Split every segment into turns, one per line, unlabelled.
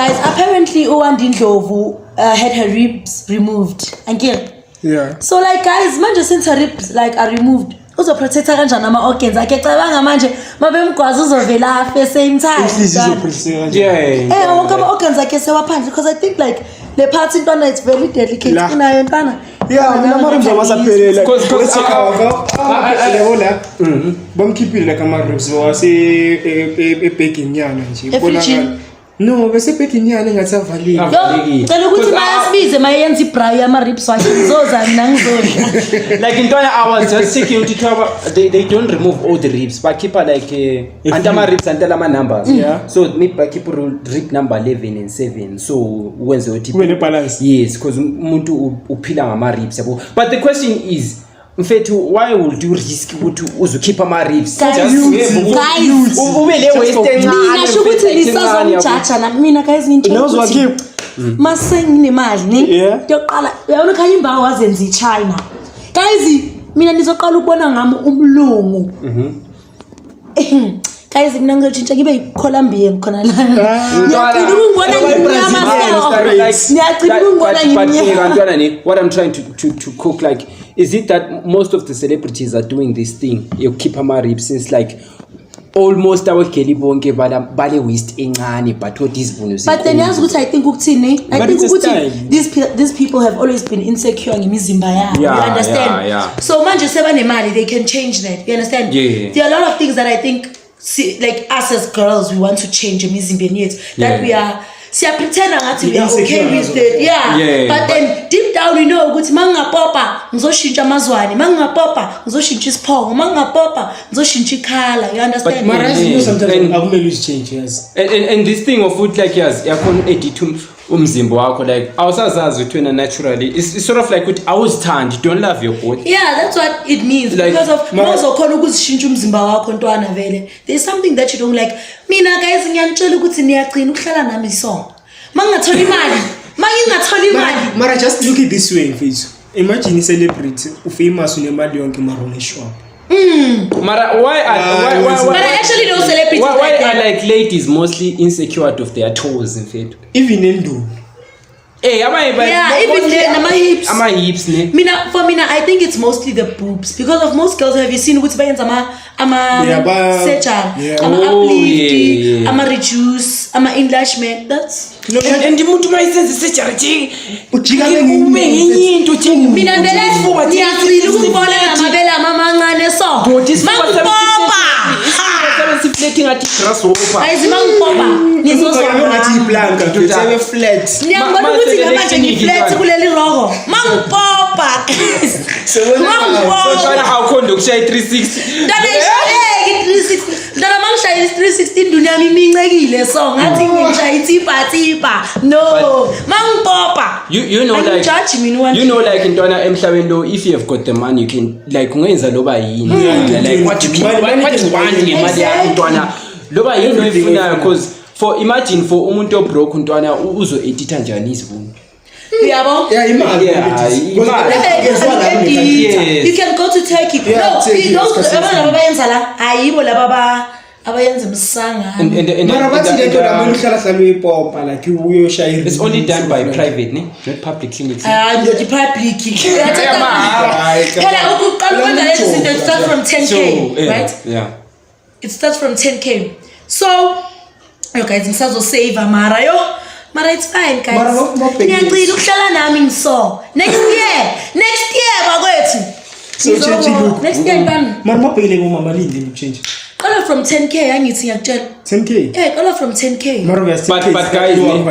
guys, apparently Uwandindlovu had her ribs removed.
Yeah.
So like guys, manje since her ribs like are removed, uzoprotecta kanjani ama organs akhe cabanga manje mabemgwaza uzovela afe same time.
Yeah.
Wonke ama organs akhe sewaphandle because I think like the part intwana it's very delicate kunayo ntwana.
Yeah, mina ama ribs amasaphelele because lehola bamkhiphile like ama ribs wase ebaking yana nje
bonakala.
No, bese baking yana ngasavalile.
Yo, cela ukuthi bayasibize mayenza ibray ama ribs wakhe ngizoza mina ngizodla.
Like in Toya, I was just thinking they don't remove all the ribs, but keep like until my ribs until my numbers.
Yeah.
So me keep rib number 11 and 7. So when the
balance.
Yes, because umuntu uphila ngama ribs yabo. But the question is mfethu, why would you risk ukuthi uzokhipha ama ribs?
Guys,
ube le waste encane.
Ngisho ukuthi lisazomjaja na mina guys
Nozwa keep.
Masenginemali ne yoqala uyabona khaya imbawo wazenza eChina. Guys, mina nizoqala ukubona ngami umlungu. Guys, mina ngizotshintsha ngibe yiColombian khona la. Ngiyacela ukungibona ngimnyama.
What I'm trying to cook like is it that most of the celebrities are doing this thing? You keep ama ribs since like almost our Kelly bonke bale waste encane but what is bonus.
But then yazi ukuthi I think ukuthini I think ukuthi these people have always been insecure ngemizimba yabo. You understand?
Yeah.
So manje sebanemali they can change that. You understand?
Yeah.
There are a lot of things that I think like us as girls we want to change emizimbeni yethu that we are pretend ngathi we are okay with it. But then deep down you know ukuthi mangapopa ngizoshintsha amazwane, mangapopa ngizoshintsha isiphongo, mangapopa ngizoshintsha ikhala. You understand?
But you know sometimes akumele change, yes.
And this thing of food like yes yakho edit umzimba wakho like awusazazi ukuthi wena naturally it's sort of like ukuthi awuzithandi, you don't love your body.
Yeah, that's what it means like, because of mazokhona ukuzishintsha umzimba wakho ntwana vele. There's something that you don't like. Mina guys ngiyanitshela ukuthi niyagcina ukuhlala nami so. Mangingatholi imali.
Mara just look at this way mfethu. Imagine a celebrity ufamous unemali yonke mara uneshop.
Mara
but I actually know celebrities
why are like ladies mostly insecure of their toes in fact?
Even Endo.
Even
ama hips ne.
For me, I think it's mostly the boobs because of most girls. Have you seen which bands ama surgery, ama uplift, ama reduce, ama enlargement? That's
no. And umuntu mayisenze surgery
ujika
into thing.
Mina ndele ngiyacila ukubona ngamabele amancane so. Mangipopa.
Sifleting at grasshopper.
Ayizimangipopa.
Nizozwa ngathi iblanka tuthe flat.
Ngiyabona ukuthi ngamanje ngiflat kuleli rogo. Mangipopa.
Mangipopa. How kondo kushaya 360.
Ndana mangishaya 316 dunia imincekile so ngathi ngishaya itipa. No. Mangipopa.
You know like
judge me no one.
You know like intwana emhlabeni lo if you have got the money you can like ungenza loba yini. Like what you want ngemali yakho intwana. Loba yini oyifunayo because imagine for umuntu obroke intwana uzo edita njani isivuno.
Imali.
You can go to Turkey. No, those abayenza la ayibo laba abayenza umsanga.
Mara bathi lento lamuntu hlala ipompa like uyoshaya.
It's only done by private ne, not public clinics.
The public. Phela ukuqala ukwenza lezi zinto it starts from 10k, right?
Yeah.
It starts from 10k. So, you guys ngisazo save Mara it's fine guys. Ngiyacela ukuhlala nami ngiso. Next year bakwethu.
So change look.
Next year ban.
Mara mapele ngomama lini change.
Call from 10k angithi ngiyakutshela.
10k.
Yeah, call from 10k.
Mara
but guys
no,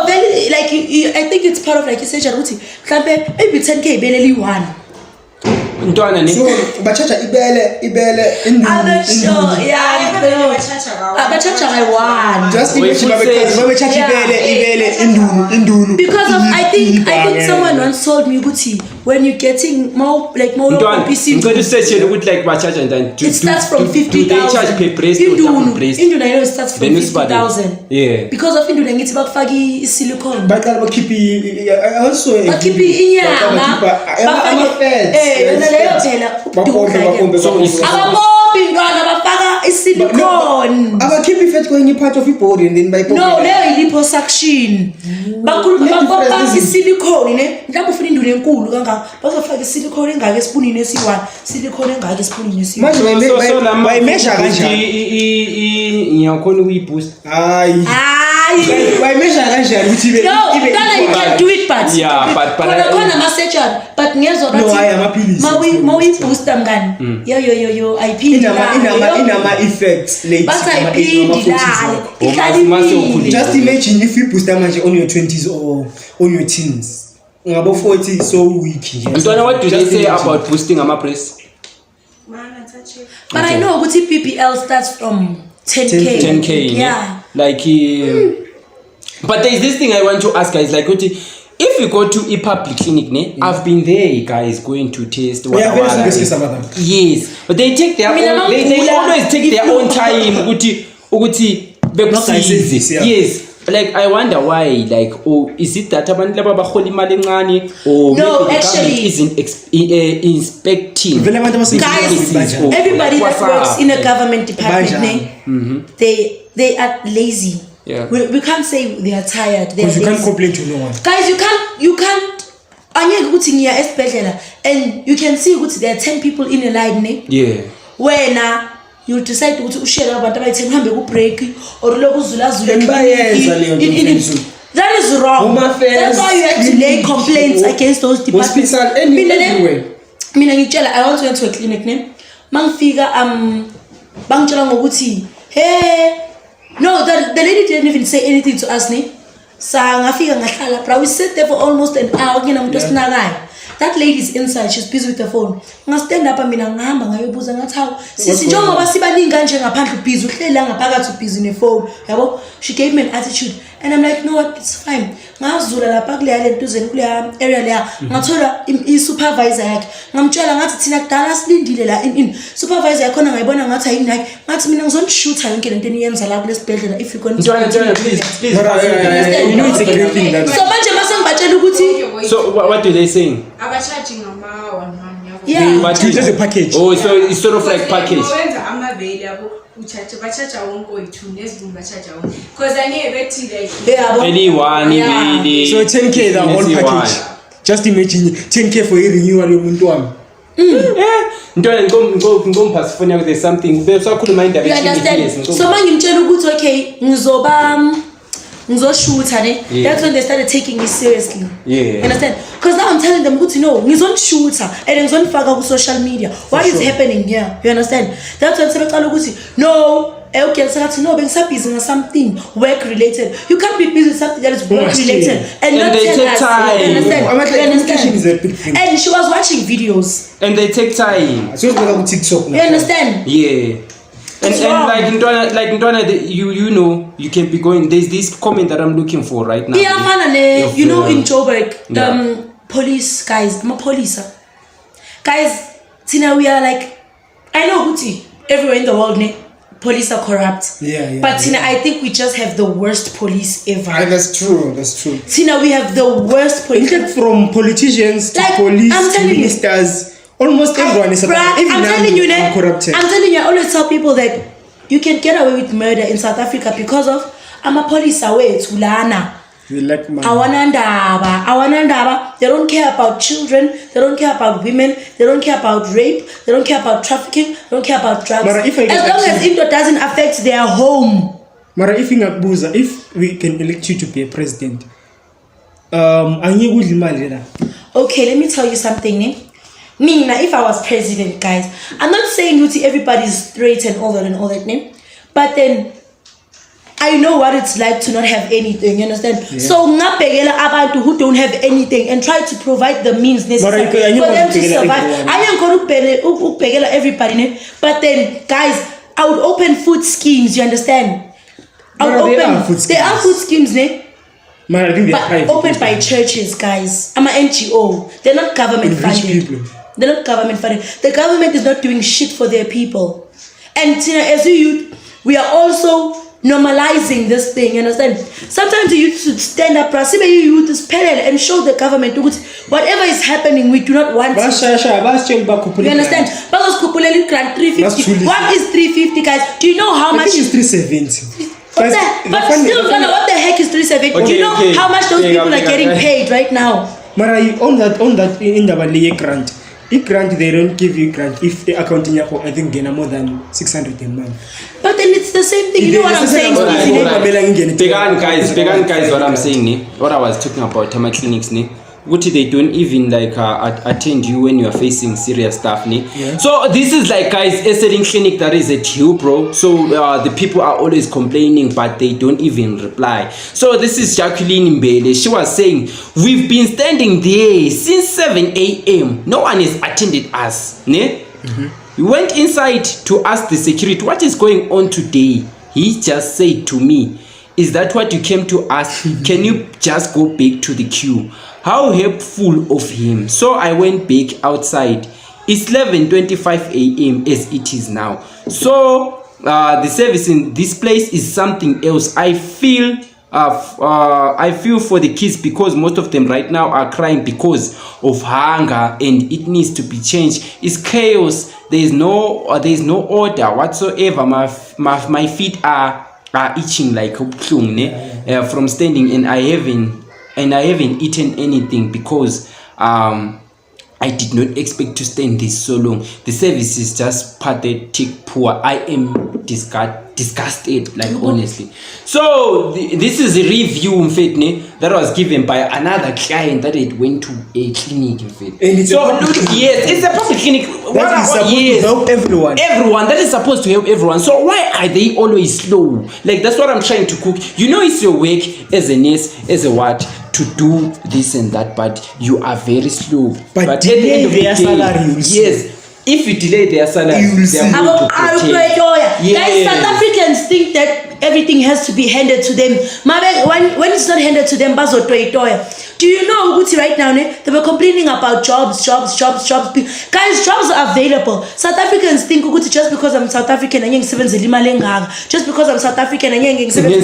very like I think it's part of like you said Jaruti. Mhlambe maybe 10k beleli 1.
Ntwana ne.
So bachacha ibele
abachacha I1.
Just bachacha ibele indulu.
Because of I think someone once told me ukuthi when you're getting more PC.
I'm going to say ukuthi like bachacha and then
it starts from 50,000.
Do they charge per breast or double breast?
Induna I know it starts from 50,000.
Yeah.
Because of induna ngithi bakufaki silicone.
Baqala bakhiphi also
bakhiphi inyama.
Ama fats.
Leyo phela
bapompe
abapompi ntwana bafaka isilicone.
Abakhipha ifat kwenye part of ibody and then bayipopela.
No, leyo liposuction. Bakhuluma isilicone ne. Mhlawumbe ufuna indulu enkulu kangaka. Bazofaka isilicone engaka espoonini esi1, silicone engaka espoonini esi1.
Manje bayimesha kanjani?
Ngiyakhona ukuyiboost.
Hayi. Bayimesha kanjani ukuthi ibe?
No, you can do it but.
Yeah, but
khona ama-surgery but ngezwa
bathi. No, hayi amaphilisi.
Mawuyibooster mngani. Yo ayiphindi.
Inama effects late.
Bathi ayiphindi la.
Just imagine if you booster manje on your 20s or on your teens. Ngabo 40 so weak.
Ntwana, what do they say about boosting ama-breasts?
But I know ukuthi PPL starts from 10K.
10K.
Yeah.
Like but there's this thing I want to ask guys, like if you go to a public clinic, I've been there, guys, going to test. Yes, but they take their own. They always take their own time. Yes, like I wonder why. Like, is it that abantu laba baholi imali encane, or
no,
maybe
actually
isn't inspecting?
Guys, everybody that works in a government department, they are lazy.
Yeah.
We can't say they are tired. They are
you can't complain to no one.
Guys, you can't. And you can see there are 10 people in a line.
Yeah.
When you decide to share about the break or that is wrong. That's why you have to lay complaints against those departments. I once went to a clinic name. Hey, no, the lady didn't even say anything to us. But we sat there for almost an hour. That lady is inside, she's busy with the phone. I stand up and she gave me an attitude. And I'm like, no, what, it's fine. Area supervisor if you
it's a great thing.
So what do they say?
Yeah.
But
it's just a package.
Oh, so it's sort of like package. Anyone,
so 10K the whole package. Just imagine 10K for a renewal of Muntuam.
There's something. You
understand? So man, okay, that's when they started taking me seriously.
Yeah.
Understand? Because now I'm telling them, good to know, he's on shooter and he's on fagga social media. What is happening here? You understand? That's when no, okay, so no, being busy on something work related. You can't be busy with something that is work related and not
they take time.
You understand?
Is a big thing.
And she was watching videos.
And they take time.
So it's TikTok now.
You understand?
Yeah. And Ndwana, you know, you can be going. There's this comment that I'm looking for right now.
Yeah, you know, in Joburg, police guys, I'm a police. Guys, Tina, we are like, I know Guti, everywhere in the world, police are corrupt.
Yeah.
But Tina, I think we just have the worst police ever.
That's true.
Tina, we have the worst police.
From politicians to police to ministers. Almost everyone is
I'm telling you, I always tell people that you can get away with murder in South Africa because of I'm a police away to Lana.
You like money.
They don't care about children, they don't care about women, they don't care about rape, they don't care about trafficking, they don't care about drugs. As long as it doesn't affect their home.
Mara, if we can elect you to be a president,
okay, let me tell you something. If I was president, guys, I'm not saying everybody's straight and all that, but then I know what it's like to not have anything, you understand? Yeah. So ngabhekela abantu who don't have anything and try to provide the means necessary for them to survive. I am going to pay everybody, but then guys, I would open food schemes, you understand? There are food schemes,
but
opened by churches, guys. I'm an NGO. They're not government funded. They're not government funded. The government is not doing shit for their people. And as a youth, we are also normalizing this thing, you understand? Sometimes the youth should stand up, youth is parallel and show the government whatever is happening, we do not want it. You understand? Grant 350. What is 350, guys? Do you know how much?
I think it's 370.
But still, what the heck is 370? Do you know how much those people are getting paid right now?
Mara, on that in the grant. If grant, they don't give you grant. If the accounting, I think gain more than 600 a month.
But then it's the same thing. You know what I'm saying?
Guys, what I'm saying, what I was talking about, Tama clinics, what they don't even like attend you when you are facing serious stuff.
Yeah.
So this is like, guys, a setting clinic that is at you, bro. So the people are always complaining, but they don't even reply. So this is Jacqueline Mbele. She was saying, we've been standing there since 7 a.m. No one has attended us. We went inside to ask the security, what is going on today? He just said to me, is that what you came to ask? Can you just go back to the queue? How helpful of him. So I went back outside. It's 11:25 a.m. as it is now. So the service in this place is something else. I feel for the kids because most of them right now are crying because of hunger and it needs to be changed. It's chaos. There is no order whatsoever. My feet are itching like from standing, and I haven't eaten anything because I did not expect to stay in this so long. The service is just pathetic, poor. I am disgusted, like honestly. So this is a review that was given by another client that it went to a clinic. Yes, it's a public clinic
that is supposed to help everyone.
That is supposed to help everyone. So why are they always slow? Like that's what I'm trying to cook. You know, it's your work as a nurse, as a what, to do this and that, but you are very slow. But at the end of the day, yes, if you delay their salary, they are going to protect.
Guys, South Africans think that everything has to be handed to them. When it's not handed to them, do you know right now they were complaining about jobs. Guys, jobs are available. South Africans think just because I'm South African just because I'm South African exactly.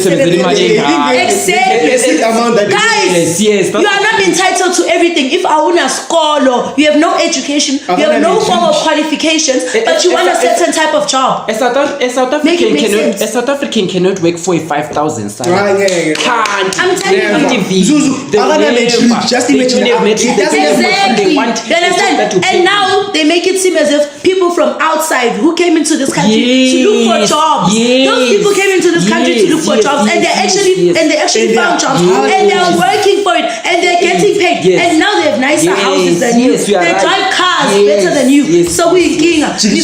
Guys, you are not entitled to everything. If I want a scholar, you have no education, you have no form of qualifications, but you want a certain type of job.
A South African cannot work for a 5,000 salary. Can't.
I'm telling you.
Just imagine
exactly. You understand? And now they make it seem as if people from outside who came into this country to look for jobs. Those people came into this country to look for jobs, and they actually found jobs, and they're working for it, and they're getting paid. And now they have nicer houses than you. They drive cars better than you. So we exactly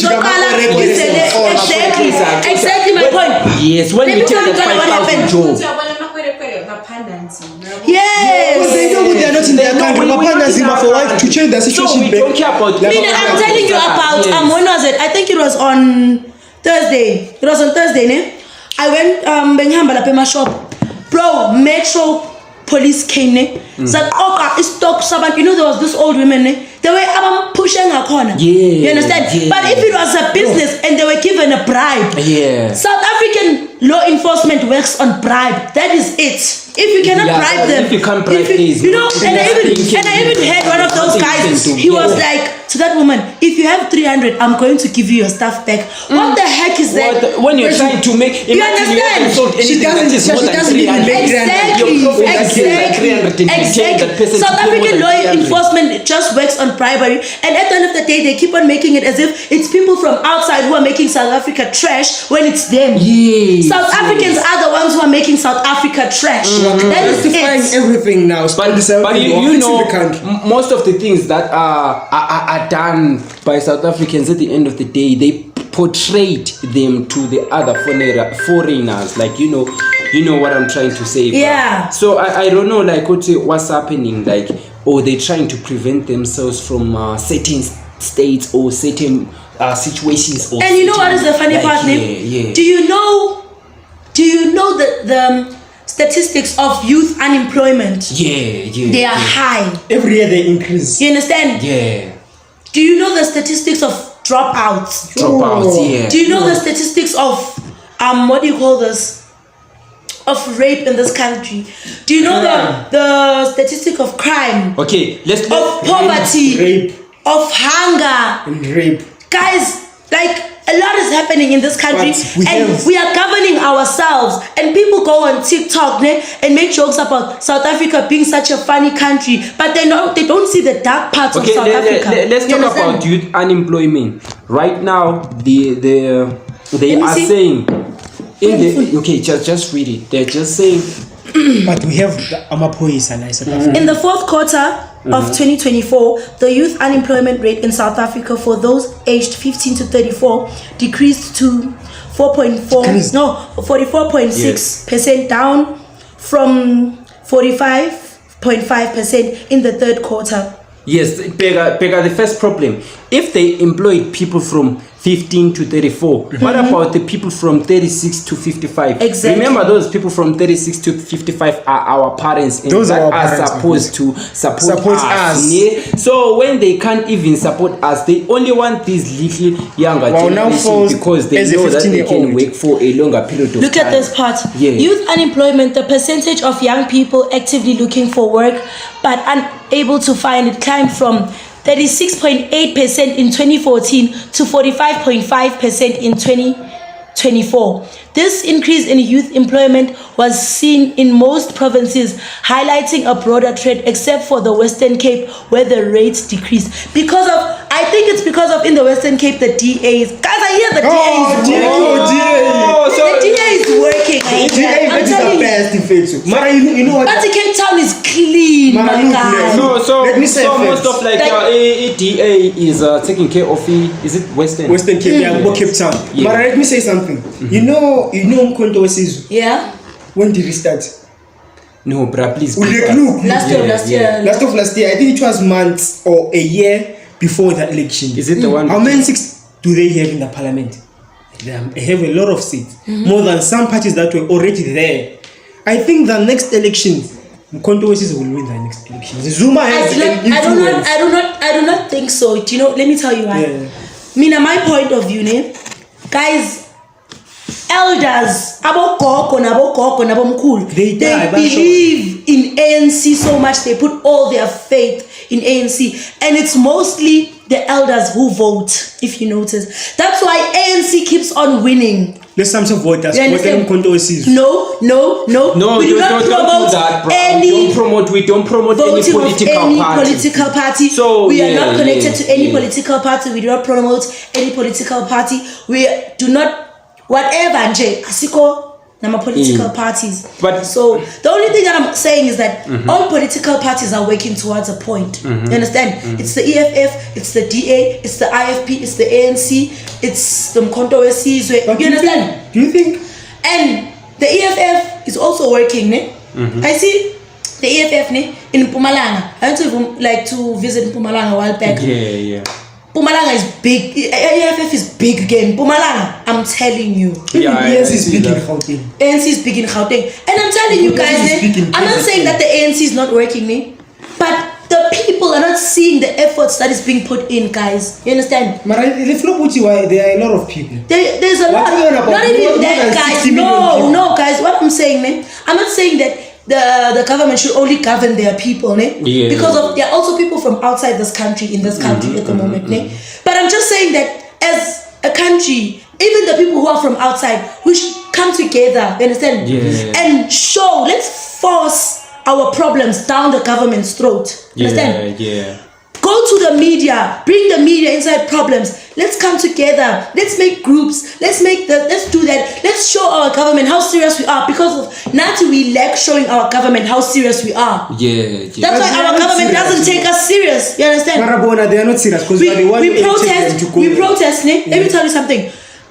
my point.
Yes, when you take the 5,000 job.
Yes.
They know they are not in their country. For what to change the situation.
So we don't care about.
I'm telling you about when was it? I think it was on Thursday. I went my shop, bro. Metro police came. Said, stop someone. You know there was this old woman. They were pushing a corner. You understand? But if it was a business and they were given a bribe, South African law enforcement works on bribe. That is it. If you cannot bribe them,
if you can't bribe these,
and I even heard one of those guys. He was like to that woman, "If you have 300, I'm going to give you your stuff back." What the heck is that?
When you're trying to make,
you understand?
She doesn't even make
exactly. South African law enforcement just works on bribery, and at the end of the day, they keep on making it as if it's people from outside who are making South Africa trash when it's them. South Africans are the ones who are making South Africa trash. That is
everything now.
But you know, most of the things that are done by South Africans at the end of the day, they portrayed them to the other foreigners. Like you know what I'm trying to say.
Yeah.
So I don't know like what's happening, like, or they're trying to prevent themselves from certain states or certain situations. Or
and you know what is the funny part, Nick? Do you know the statistics of youth unemployment? They are high.
Every year they increase.
You understand? Do you know the statistics of dropouts?
Yeah.
Do you know the statistics of what do you call this? of rape in this country? Do you know the statistic of crime?
Okay, let's
Of poverty,
rape,
of hunger,
and rape.
guys, like a lot is happening in this country,
But
and we are governing ourselves. And people go on TikTok and make jokes about South Africa being such a funny country, but they don't see the dark parts of South Africa.
Let's
You
talk
understand?
about youth unemployment. Right now, they are saying okay, just read it. They're just saying.
But we have the Amapoisa in South Africa.
In the fourth quarter of 2024, the youth unemployment rate in South Africa for those aged 15 to 34 decreased to 44.6%, down from 45.5% in the third quarter.
Yes, Pega, the first problem. If they employed people from 15 to 34, what about the people from 36 to 55?
Exactly.
Remember, those people from 36 to 55 are our parents, and
Those
that
are our
are
parents,
supposed to support us.
us.
Yeah? So when they can't even support us, they only want these little younger
Well, now
generation
falls
because they
as a
know that they can
15-year-old.
work for a longer period of
Look
time.
at this part.
Yeah.
Youth unemployment, the percentage of young people actively looking for work but unable to find it, climbed from 36.8% in 2014 to 45.5% in 2024. This increase in youth employment was seen in most provinces, highlighting a broader trend except for the Western Cape, where the rates decreased. I think it's because of in the Western Cape the DAs. Guys, I hear the DA is working. The DA is working. I'm telling you.
Mara, you know what?
But Cape Town is clean,
Mara,
my
look,
guy.
Let me say
most
facts.
of like ADA is taking care of is it Western
Cape, Cape Town.
Yeah.
Mara, let me say something. You know Mkhonto Wesizwe.
Yeah.
When did he start?
No, bruh, please.
Look.
Last year.
Last year. I think it was months or a year before the election.
Is it the one?
How many seats do they have in the parliament? They have a lot of seats, more than some parties that were already there. I think the next election, Mkhonto Wesizwe will win the next election. Zuma has an influence.
I do not think so. Do you know? Let me tell you why.
Yeah.
Mina, my point of view, guys. Elders, abogogo nabomkhulu,
They die,
believe in ANC so much. They put all their faith in ANC, and it's mostly the elders who vote. If you notice, that's why ANC keeps on winning.
There's some voters.
You understand?
Mkhonto Wesizwe.
No. We do not promote any
We don't promote any
voting
political
of any
party.
political party.
So,
we are not
yeah,
connected to any
yeah.
political party. We do not promote any political party. We do not whatever nje asiko nama political parties.
But
so the only thing that I'm saying is that all political parties are working towards a point. You understand? It's the EFF, it's the DA, it's the IFP, it's the ANC, it's the Mkhonto Wesizwe. You understand?
Do you think?
And the EFF is also working, ne? I see the EFF in Mpumalanga. I went to visit Mpumalanga a while back.
Yeah.
Mpumalanga is big. EFF is big again. Mpumalanga, I'm telling you.
ANC is big in Gauteng.
ANC is big in Gauteng. And I'm telling you guys, I'm not saying that the ANC is not working, but the people are not seeing the efforts that is being put in, guys. You understand?
But the Flobuti, there are a lot of people.
There's a lot. Not even that, guys. No, guys. What I'm saying, I'm not saying that the government should only govern their people,
Yeah.
because there are also people from outside this country in this country at the moment, But I'm just saying that as a country, even the people who are from outside, we should come together, you understand?
Yeah.
And let's force our problems down the government's throat. Understand?
Yeah.
Go to the media, bring the media inside problems. Let's come together. Let's make groups. Let's do that. Let's show our government how serious we are, because of Nati, we lack showing our government how serious we are.
Yeah.
That's why our government doesn't take us serious. You understand?
Marabona, they are not serious because
We protest. Let me tell you something.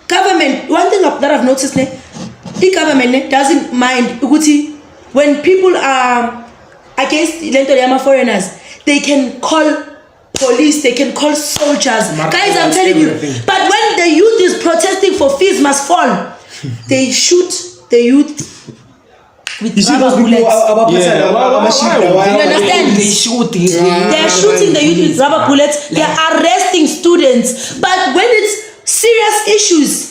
Government, one thing that I've noticed, the government doesn't mind when people are against foreigners, they can call police, they can call soldiers. Guys, I'm telling you. But when the youth is protesting for fees must fall, they shoot the youth with rubber bullets. You understand?
They shoot these.
They are shooting the youth with rubber bullets. They are arresting students. But when it's serious issues,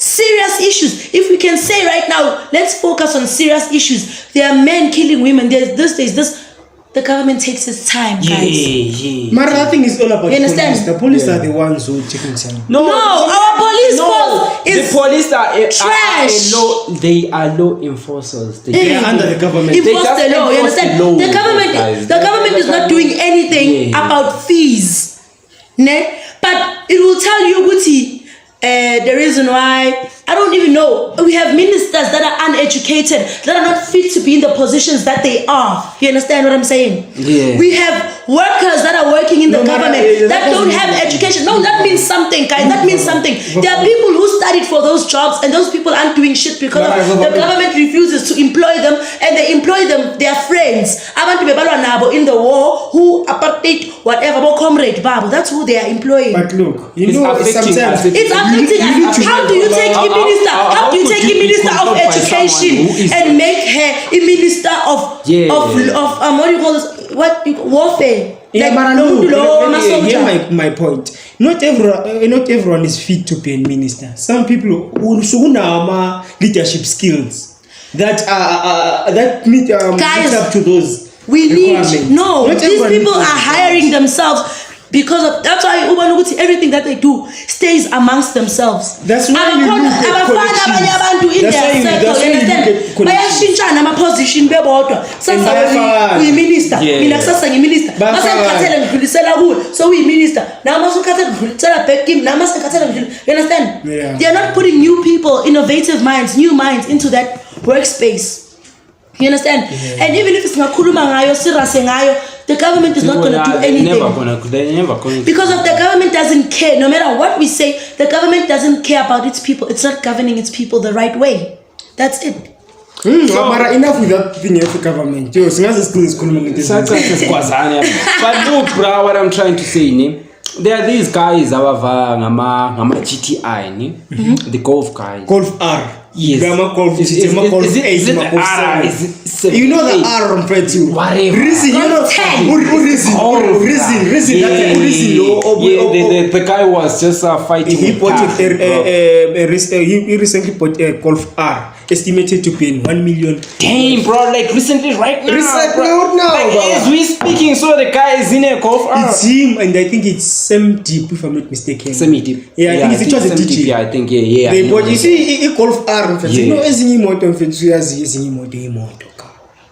serious issues. If we can say right now, let's focus on serious issues. There are men killing women. There's this. The government takes its time, guys.
But I think it's all about
You understand?
police. The police are the ones who take time.
No, our police force is
the police are
trash.
They are law enforcers.
They are under the government.
Enforce
just
the law. You
enforce the
understand?
law,
The
guys.
government is not doing anything about fees. Ne? But it will tell you, Guti, the reason why. I don't even know. We have ministers that are uneducated, that are not fit to be in the positions that they are. You understand what I'm saying?
Yeah.
We have workers that are working in the government that don't have
mean
education. No, that means something, guys. That means something. There are people who studied for those jobs, and those people aren't doing shit because the government refuses to employ them, and they employ them, their friends. Abantu bebalwa nabo in the war, who apartheid, whatever, comrade Babu. That's who they are employing.
But look, you
It's
know,
affecting
sometimes
us.
It's affecting us. How do you take a minister? How do you take a minister of education and make her a minister of what do you call this? Warfare?
Yeah, but no, hear my point. Not everyone is fit to be a minister. Some people who have leadership skills that meet
Guys,
up to those.
We
requirements.
need
Not
these
everyone
people
needs
are
to.
hiring themselves because of that's why everything that they do stays amongst themselves.
That's why you look at collections.
In
That's
their
why you-
circle,
that's why
you
you look
understand?
at collections.
Bayashintshana ama-position bebodwa. Sasa
bayafana.
uyi-minister, mina kusasa ngi-minister.
Bayafana.
Mase ngikhathele ngidlulisela kuwe, so uyi-minister. Now mase ukhathele ngidlulisela back kimi, now mase ngikhathele ngidlulisela. You understand?
Yeah.
They are not putting new people, innovative minds, new minds into that workspace. You understand?
Yeah.
And even if it's ngakhuluma ngayo, sirase ngayo, the government is not going to do anything.
They're never going
Because of the government doesn't care. No matter what we say, the government doesn't care about its people. It's not governing its people the right way. That's it.
But enough with that thing of the government. Yo, singazi school is
But look, bro, what I'm trying to say, there are these guys ngama GTI, the golf guys.
Golf R.
Yes.
Golf
Is it R?
You know the R on Fred too.
Whatever.
Reason, you know. Reason.
The guy was just fighting.
He
with
bought
cars, bro.
he recently bought a Golf R, estimated to be 1 million.
Damn, bro, like recently, right now.
Recently,
bro.
now,
Like,
bro.
as we speaking, so the guy is in a Golf R.
It's him, and I think it's Sam Deep, if I'm not mistaken.
Semi-deep.
Yeah, I think it was a
Semi-deep,
DJ.
yeah, I think, yeah.
They
I know
bought, you
that.
see, a Golf R,
Yeah.
you know, as in motor, motor.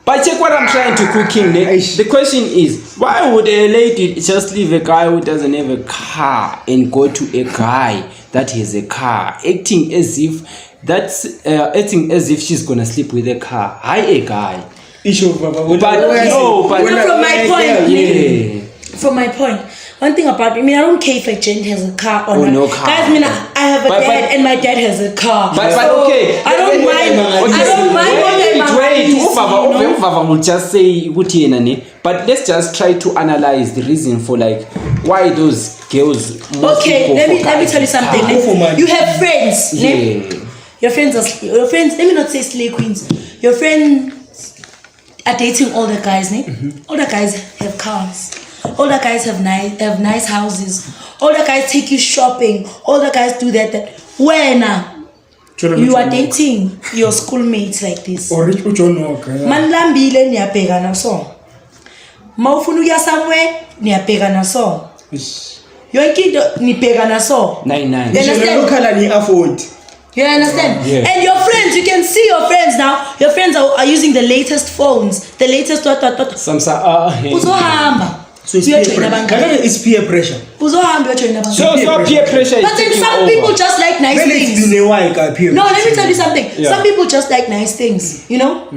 But check what I'm trying to cook in. The question is, why would a lady just leave a guy who doesn't have a car and go to a guy that has a car, acting as if she's gonna sleep with a car? Hi, a guy.
From my point, one thing about me, I don't care if a gent has a car or not.
no car.
Guys, I have a dad and my dad has a car.
But
So
okay.
I don't mind. I don't mind
Wait. Ubaba will just say ukuthi. But let's just try to analyze the reason for like why those girls.
Okay, let me tell you something.
Go for money.
You have friends.
Yeah.
Your friends. Let me not say slay queens. Your friends are dating older guys. Older guys have cars. Older guys have nice houses. Older guys take you shopping. Older guys do that. When you are dating your schoolmates like this.
Or rich Uchonoka.
Manlambile niyabhekana so. Mawufuna ukuya somewhere niyabhekana so. Yonke into nibhekana so.
99.
You understand?
Afford.
You understand?
Yeah.
And your friends, you can see your friends now. Your friends are using the latest phones, the latest what. Uzohamba.
So it's peer pressure.
Uzohamba uyojoina abantu.
So peer pressure is
But then
taking
some
over.
people just like nice
Well, it's
things.
been a while, peer
No, let
pressure.
me tell you something.
Yeah.
Some people just like nice things, you know?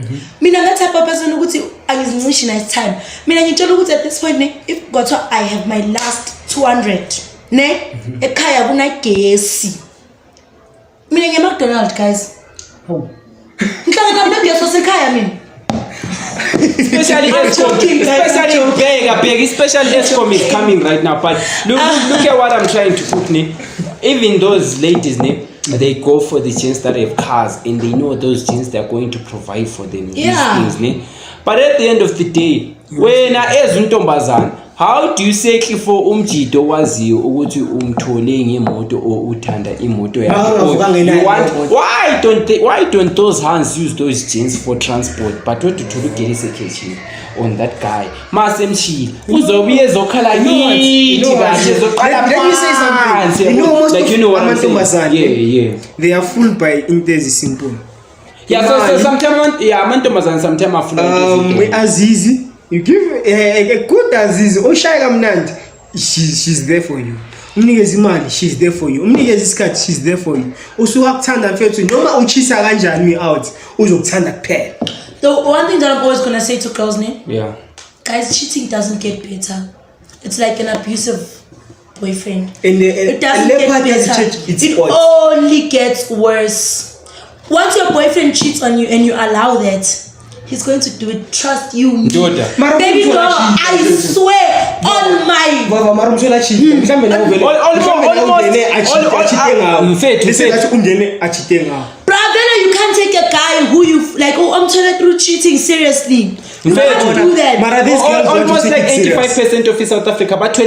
Mina nga type of person ukuthi angizinxishi nice time. Mina ngitshela ukuthi at this point if kuthiwa I have my last 200, ekhaya kunagesi. Mina ngiye McDonald's, guys.
Oh.
Ngihlangana nogesi wasekhaya mina.
Especially Escom is coming right now. But look at what I'm trying to put. Even those ladies, they go for the gents that have cars and they know those gents they're going to provide for them.
Yeah.
These things, But at the end of the day, when as untombazana, how do you say for umjito waziyo ukuthi umthole ngemoto or uthanda imoto yakhe? Why don't those hands use those jeans for transport? But what to get is a kitchen on that guy. Masemshila uzobuye ezokhala ngithi kahle ezoqala.
Let me say something. You know what I'm saying?
Yeah.
They are fooled by into simple.
Yeah, so sometimes amantombazane sometimes afuna
Azizi, you give a good Azizi oshaya kamnandi, she's there for you. Umnikeza imali, she's there for you. Umnikeza isikhathi, she's there for you. Usuwakuthanda mfethu noma uchisa kanjani out, uzokuthanda kuphela.
The one thing that I'm always gonna say to girls,
yeah.
Guys, cheating doesn't get better. It's like an abusive boyfriend.
It
doesn't get better. It only gets worse. Once your boyfriend cheats on you and you allow that, he's going to do it. Trust you. Baby girl, I swear on my. Brother, you can't take a guy who you like. Oh, I'm telling through cheating seriously. You can't do that.
Almost like 85% of South Africa, but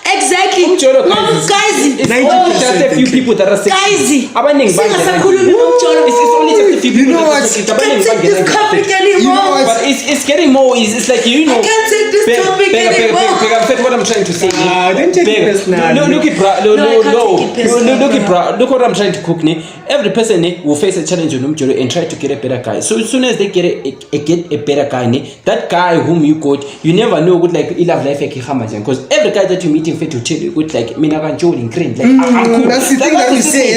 exactly.
Guys,
it's just a few people that are saying.
Guys,
it's only just a few people.
You know what? I can't take this topic anymore.
But it's getting more. It's like you know.
I can't take this topic anymore.
What I'm trying to say.
Don't take it personal.
Look what I'm trying to cook. Every person will face a challenge on and try to get a better guy. So as soon as they get a better guy, that guy whom you got, you never know what like he love life because every guy that you meet in fact to tell you good like me never join green like I'm cool.
That's the thing that you say.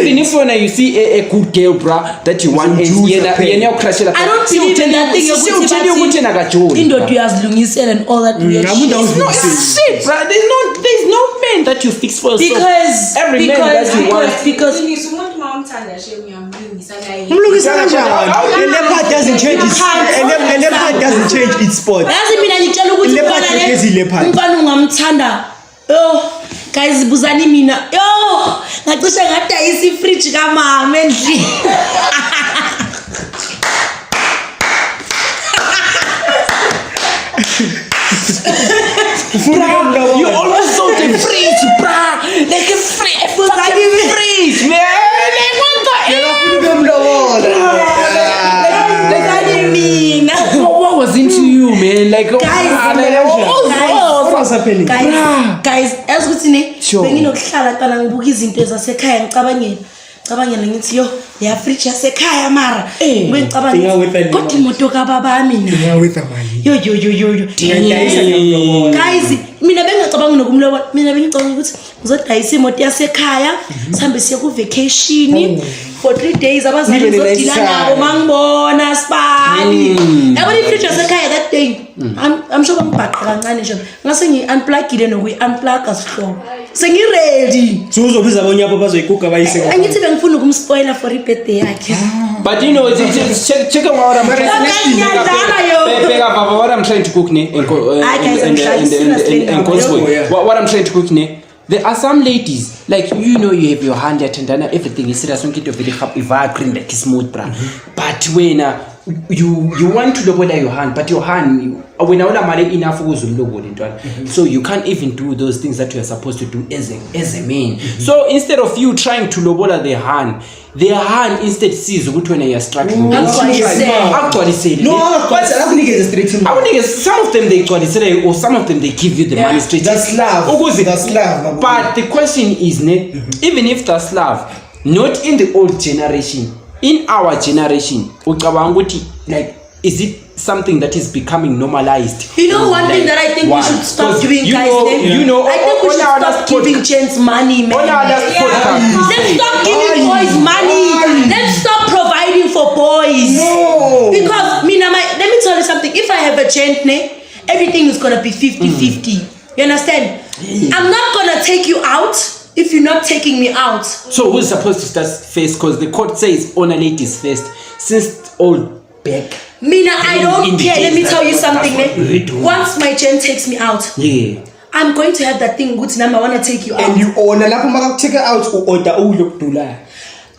Even if when you see a good girl, bruh, that you want,
I don't believe in that thing. And all that weird
shit, bruh. There's no man that you fix for yourself.
Because
every man that you want.
Because
a leopard doesn't change its a leopard doesn't change its spot.
Guys, buzani mina. Yo, ngacishe ngadayisa ifridge kamama endlini.
You almost sold a fridge, bruh. Like a fridge, man. What was into you, man? Like,
what was happening?
Guys, as we see, benginokuhlala qala ngibuka izinto zasekhaya ngicabangela ngithi yo ya fridge yasekhaya mara ngicabanga kodwa imoto kababa mina yo guys mina bengicabanga nokumlobola mina bengicabanga ukuthi ngizodayisa imoto yasekhaya sihambe siye ku vacation for 3 days abazali ngizodila nabo mangibona sibali yabo ifridge yasekhaya that day I'm sure bangibhaqa kancane nje ngase ngi-unplugile nokuyi-unplug asihlobo sengiready
so uzobiza abonyabo bazoyikuka bayise
angithi bengifuna ukumspoiler for i-birthday yakhe.
But you know, check out what I'm trying to cook. What I'm trying to cook. There are some ladies, like you know, you have your hand at and everything is serious. Don't get very happy, green like smooth, bra. But when you want to double your hand, but your hand when I marry enough so you can't even do those things that you are supposed to do as a man. So instead of you trying to lobola their hand instead sees when you are struggling. Actually say no, but some of them they actually say, or some of them they give you the money straight.
That's love. That's love.
But the question is, even if that's love, not in the old generation, in our generation, like, is it something that is becoming normalized?
You know one thing that I think we should stop doing, guys. I think we should stop giving gents money, man. Let's stop giving boys money. Let's stop providing for boys.
No.
Because let me tell you something. If I have a gent, everything is gonna be 50-50. You understand? I'm not gonna take you out if you're not taking me out.
So who's supposed to start first? Because the court says honor ladies first. Since all back.
I don't care. Let me tell you something. Once my gent takes me out, I'm going to have that thing. Good number. I want to take you out.
And you honor. Take her out.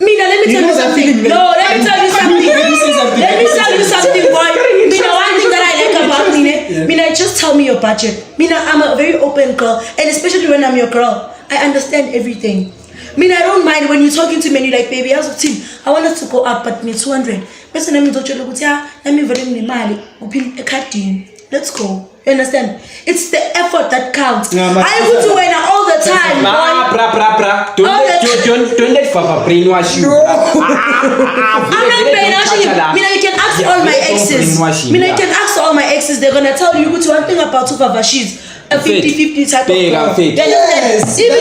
Let me
tell you something. No, let me tell you something. Let me tell you something, boy. One thing that I like about me, budget. I'm a very open girl, and especially when I'm your girl, I understand everything. I don't mind when you're talking to me and you're like, baby, as a team, I want us to go up, but me 200. Let's go. You understand? It's the effort that counts. I go to Wena all the time.
Don't let Papa brainwash you.
I'm not brainwashing you. You can ask all my exes. You can ask all my exes. They're gonna tell you one thing about Papa. She's a 50-50 type of girl.
Yes.
Especially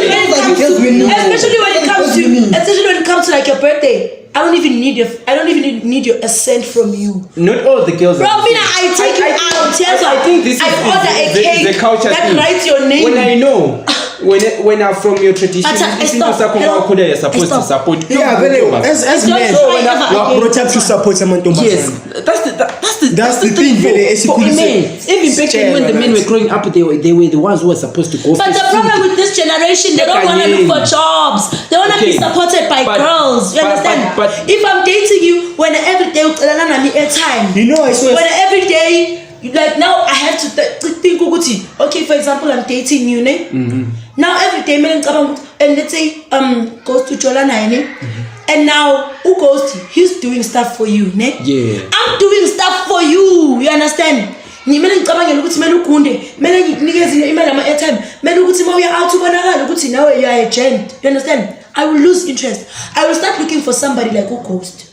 when it comes to like your birthday. I don't even need your assent from you.
Not all the girls.
Bro, I take you out.
I think this is
order a cake
the culture
that
thing.
writes your name.
When I know, when I'm from your tradition, you're supposed to support.
Yeah, as men, you are brought up to support someone.
Yes, that's the thing. For men, even back then when the men were growing up, they were the ones who were supposed to go.
But the problem with this generation, they don't want to look for jobs. They want to be supported by girls. You understand?
But
if I'm dating you, when every day airtime,
I swear.
When every day, like now, I have to think. Okay, for example, I'm dating you, ne?
Mm-hmm.
Now every day, and let's say goes to Jolana, ne? And now who goes to? He's doing stuff for you, ne?
Yeah.
I'm doing stuff for you. You understand? You understand? I will lose interest. I will start looking for somebody like who ghost.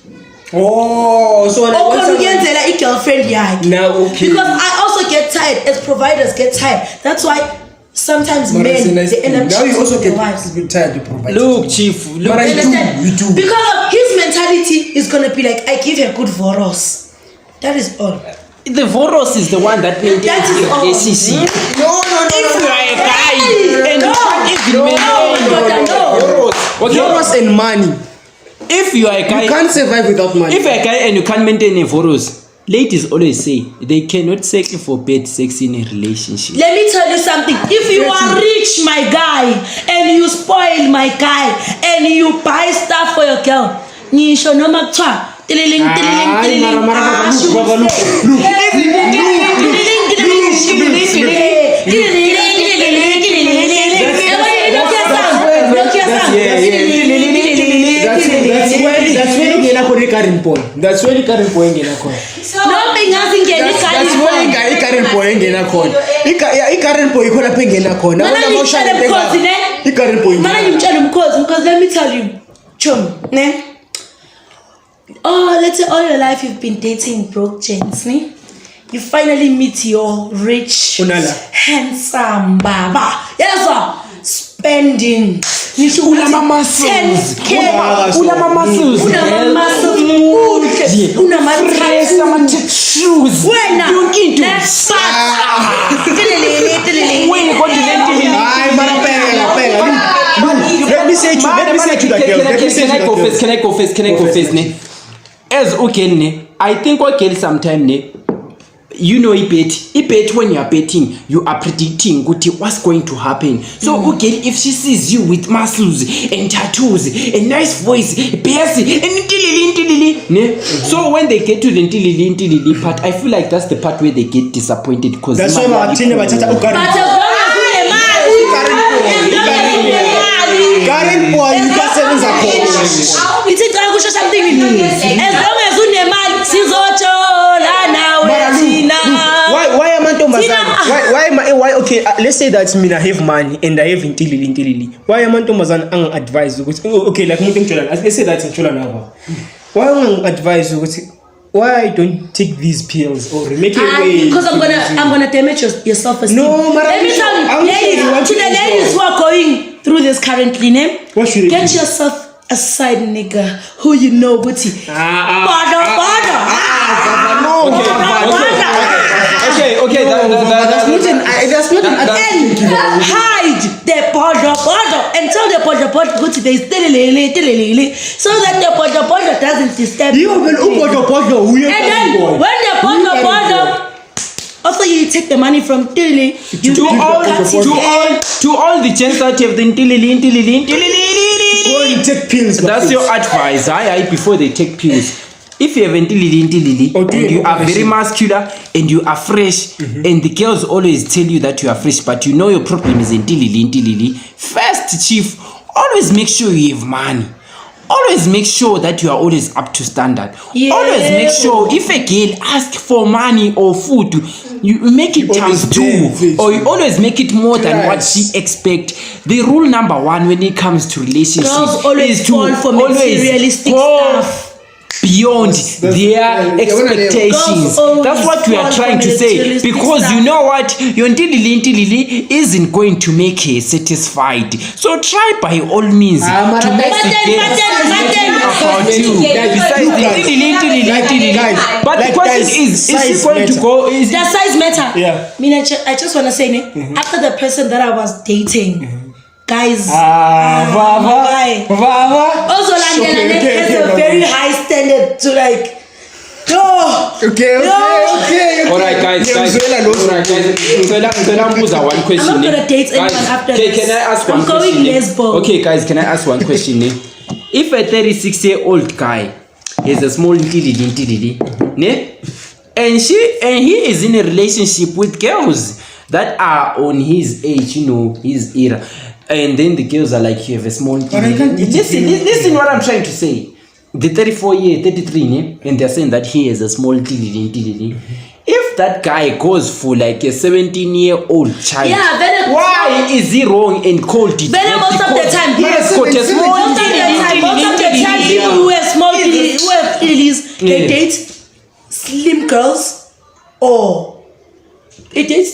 Oh, so
like a girlfriend, yeah.
Now, okay.
Because I also get tired, as providers get tired. That's why sometimes men they end up
now you also get
wives.
tired to provide.
Look, chief. Look,
but we do.
Because of his mentality is gonna be like, I give her good voros. That is all.
The voros is the one that maintains
the
ACC.
No.
If you are a guy and you can't even maintain
voros and money.
If you are a guy,
you can't survive without money.
If you are a guy and you can't maintain a voros, ladies always say they cannot settle for bad sex in a relationship.
Let me tell you something. If you are rich, my guy, and you spoil my guy, and you buy stuff for your girl, nisho no matwa.
That's when you get a current point. That's when you current point in a coin.
Nothing has in getting
That's when you get a current point in a coin. You current point, you could have been in a coin. Now, I'm not sure you current point.
Because let me tell you, chum, ne? Oh, let's say all your life you've been dating broke gents, ne? You finally meet your rich, handsome baba. Yes, sir. Spending.
Ulama muscles. Ulama muscles. Shoes.
Let me say to the girl.
Can I confess? Ne? As okay, ne? I think what girl sometime ne? You know, bet when you are betting, you are predicting what's going to happen. So, okay, if she sees you with muscles and tattoos, a nice voice, piercing, and so when they get to the part, I feel like that's the part where they get disappointed because
that's why I'm telling you Karen boy, you got sevens at home.
It's a time to show something with me. As long as you never see
why am I Thomas? Why okay, let's say that I have money and I have intilili. Why am I Thomas an advise? Okay, like moving children. Let's say that in children now. Why am I advise why don't take these pills or make it away?
Because I'm gonna damage your self-esteem.
No,
let me tell you, to the ladies who are going through this currently,
what should
get yourself a side nigga who you know, Gucci.
Okay.
That's not an
hide the border and tell the border Gucci there is so that the border doesn't disturb you.
And
then when the border also you take the money from Tilly,
to all the gents that have the
go and take pills.
That's your advice. Before they take pills. if you have intilili
Or do
and
you
you
have
are very muscular and you are fresh and the girls always tell you that you are fresh, but you know your problem is intilili, first chief, always make sure you have money. Always make sure that you are always up to standard.
Yeah.
Always make sure if a girl asks for money or food, you make it times 2, or you always make it more than what she expects. The rule number 1 when it comes to relationships
Girls always
is to
fall for
always
materialistic
go
stuff.
beyond their
Girls
expectations.
always
That's what we are
fall
trying
for
to say,
materialistic
because
stuff.
you know what, your ntilili isn't going to make her satisfied. So try by all means
Mara,
to make
but
the
then-
girl
but then-
about you.
Guys,
Besides
you guys-
ntilili. But the
like,
question
guys,
is she
size
going to
matter.
go? Is
Does size matter?
Yeah.
I mean, I just want to say, after the person that I was dating, guys, my guy. Also, Landela has a very high standard to like.
Okay.
Alright guys, ngicela mbuza one question.
I'm not gonna date anyone after this.
Can I ask one
I'm going
question?
lesbo.
Okay guys, can I ask one question? If a 36-year-old guy has a small ntilili, and he is in a relationship with girls that are on his age, his era, and then the girls are like, you have a small ntilili. Listen what I'm trying to say. The 34-year, 33, and they're saying that he has a small tilili. If that guy goes for like a 17-year-old child,
Yeah, very-
why is he wrong and called it?
Very most of the time,
he has got a small
most of the time, people who have small titties, who have titties, they
Yeah.
date slim girls, or they date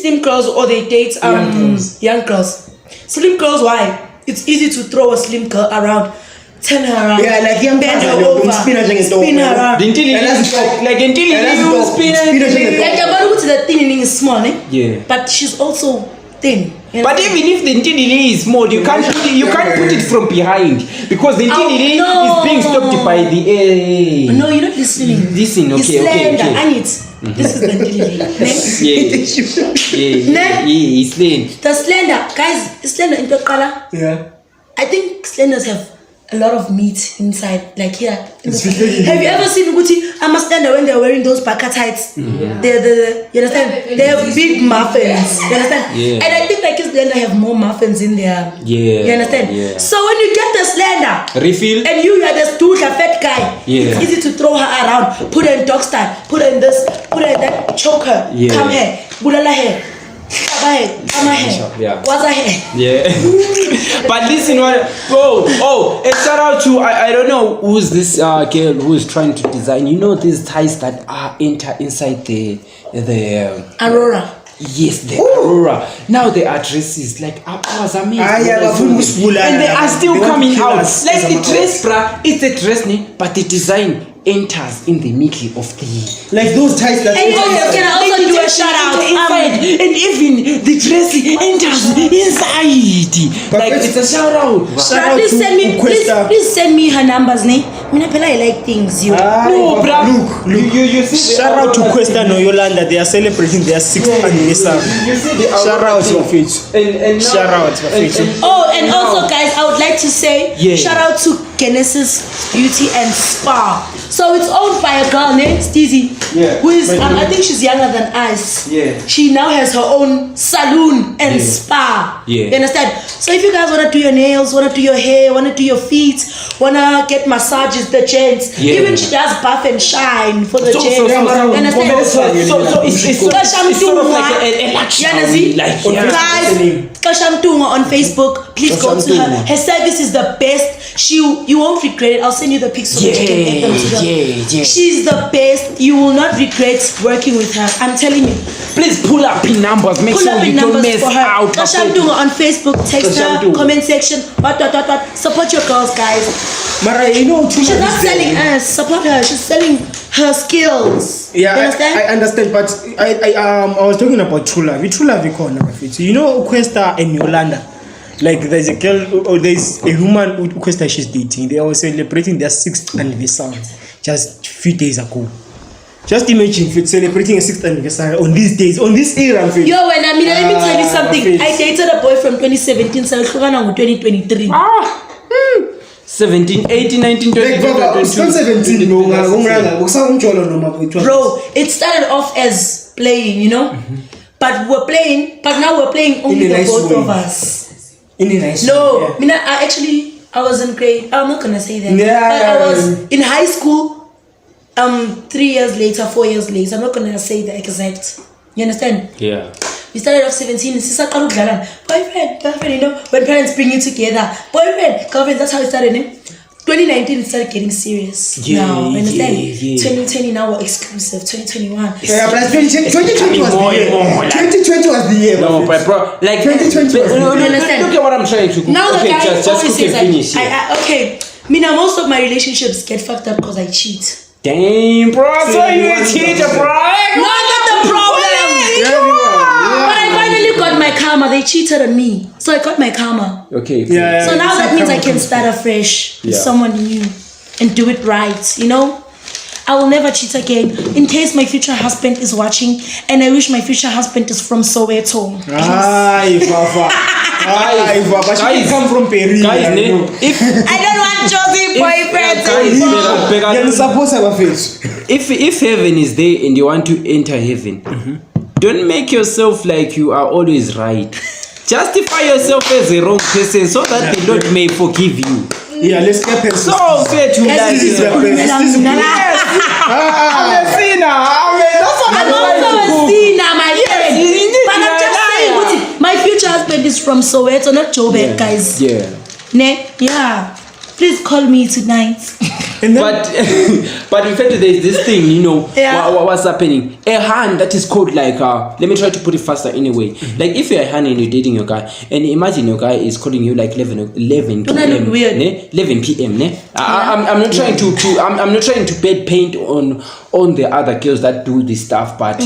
young girls. Slim girls, why? It's easy to throw a slim girl around, turn her around,
Yeah, like young
bend her
girls,
over,
spin her
spin her around.
The ntilili
And that's
is like ntilili
and
you
that's
spin
dope. Spin her
it.
Like your body, the thin is small,
Yeah.
but she's also thin. You know?
But even if the ntilili is small, you can't put it from behind, because the ntilili
no.
is being stopped by the air.
No, you're not listening.
Listen,
It's
okay.
slender, and it's this is the ntilili.
Yeah, it's thin.
The slender, guys, slender in the color.
Yeah.
I think slenders have a lot of meat inside, like here.
It's really
Have you ever seen Gucci? I'm a slender when they're wearing those baka tights. You understand? They have big muffins. You understand?
Yeah.
And I think like slender have more muffins in there.
Yeah.
You understand?
Yeah.
So when you get the slender,
Refill.
and you are the dude, the fat guy,
Yeah.
it's easy to throw her around, put her in dog style, put her in this, put her in that, choke her,
Yeah.
come here, bulala hair, come here,
Yeah.
what's her hair?
Yeah. But listen, and shout out to I don't know who's this girl who is trying to design. These ties that enter inside the
Aurora.
yes, the Aurora. Now the addresses like I was amazed. And they are still coming out. Like the dress, bruh, it's a dress name, but the design enters in the middle of the
Like those ties that.
And can I also do a shout out?
inside, and even the dress enters inside. Like it's a shout out.
Shout out
Please
to
send me,
Ukwesta.
please send me her numbers, ne? I like things, you.
No, bruh.
Look.
You see.
Shout out to Questa no Yolanda. They are celebrating their 6th anniversary.
You see the
Shout out to Fitch.
and now-
Shout out to
and-
Fitch.
and-
Oh, and also, guys, I would like to say
Yeah.
shout out to Genesis Beauty and Spa. So it's owned by a girl named Steezy,
Yeah.
who is I think she's younger than us.
Yeah.
She now has her own salon and spa.
Yeah.
You understand? So if you guys wanna do your nails, wanna do your hair, wanna do your feet, wanna get massages, the gents,
Yeah.
even she does buff and shine for the
So
gents.
it's sort of like a luxury, like yeah.
Guys, Kashamtunga on Facebook, please go to her. Her service is the best. You won't regret it. I'll send you the pics so that you can add them to them.
Yeah.
She's the best. You will not regret working with her. I'm telling you.
Please pull up in numbers. Make
Pull
sure
up
you
in
don't
numbers
miss
for her.
out.
Kashamtunga on Facebook. Text her.
Kashamtunga.
Comment section. What. Support your girls, guys.
Mara,
She's not selling us. Support her. She's selling her skills.
Yeah,
You understand?
I understand, but I was talking about True Love. True Love, Questa and Yolanda. Like there's a girl, or there's a woman with Questa she's dating. They are celebrating their 6th anniversary just a few days ago. Just imagine celebrating a 6th anniversary on these days, on this era.
Yo, when let me tell you something.
Fitz.
I dated a boy from 2017, so I'm 2023.
17, 18, 19, 20,
Like, Baba,
22,
17 no ngumranga usakumjolo noma boy.
Bro, it started off as playing, you know, but now we're playing only
In a
the
nice
both
way.
of us.
In a nice
No,
way, yeah.
Mina, I was in grade. I'm not gonna say that.
Yeah,
But
yeah,
I was in high school. 3 years later, 4 years later. I'm not gonna say the exact. You understand?
Yeah.
We started off 17. Boyfriend, girlfriend. You know, when parents bring you together, boyfriend, girlfriend. That's how it started. 2019 it started getting serious.
Yeah,
now, you understand?
yeah.
2020 now we're exclusive. 2021.
Yeah, but 2020 was the year. 2020 was the year.
No, but bro, like
2020 was the year.
understand?
Look at what I'm trying to.
Now the
Okay,
guy
just
always
quickly
says
finish.
like, okay. Mina, most of my relationships get fucked up because I cheat.
Damn, bro, so you a cheater, bro.
No, not the problem. But I finally got my karma. They cheated on me, so I got my karma.
Okay.
Yeah.
So now
it's
that
a
means I
karma
can
comes
start afresh with
Yeah.
someone new and do it right. You know, I will never cheat again. In case my future husband is watching, and I wish my future husband is from Soweto.
Ay, Baba. Ay, Baba. She
Guys,
come from Peru.
Guys,
I know.
if
I don't want Josie boyfriend.
if heaven is there and you want to enter heaven, don't make yourself like you are always right. Justify yourself as a wrong person so that the Lord may forgive you.
Yeah, let's get pencils.
So fair to
Yes,
like
this is
you.
a
This is
criminal.
I'm a sinner. That's what
I'm
I'm trying
also
to
a
do.
sinner, my friend.
you need
But
to
I'm just
lie.
saying, Guti, my future husband is from Soweto, not Joburg, guys.
Yeah.
Ne? Yeah. Please call me tonight.
And then,
But in fact there's this thing, you know,
Yeah.
what's happening. A hand that is called like let me try to put it faster anyway. Like if you're a hand and you're dating your guy, and imagine your guy is calling you like 11
Don't that look
PM,
weird?
ne? 11 PM, ne? I'm not trying to I'm not trying to bad paint on the other girls that do this stuff, but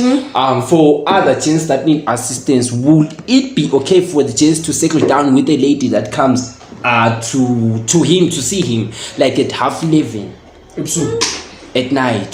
for other gents that need assistance, would it be okay for the gents to settle down with a lady that comes to him to see him like at 11:30 at night?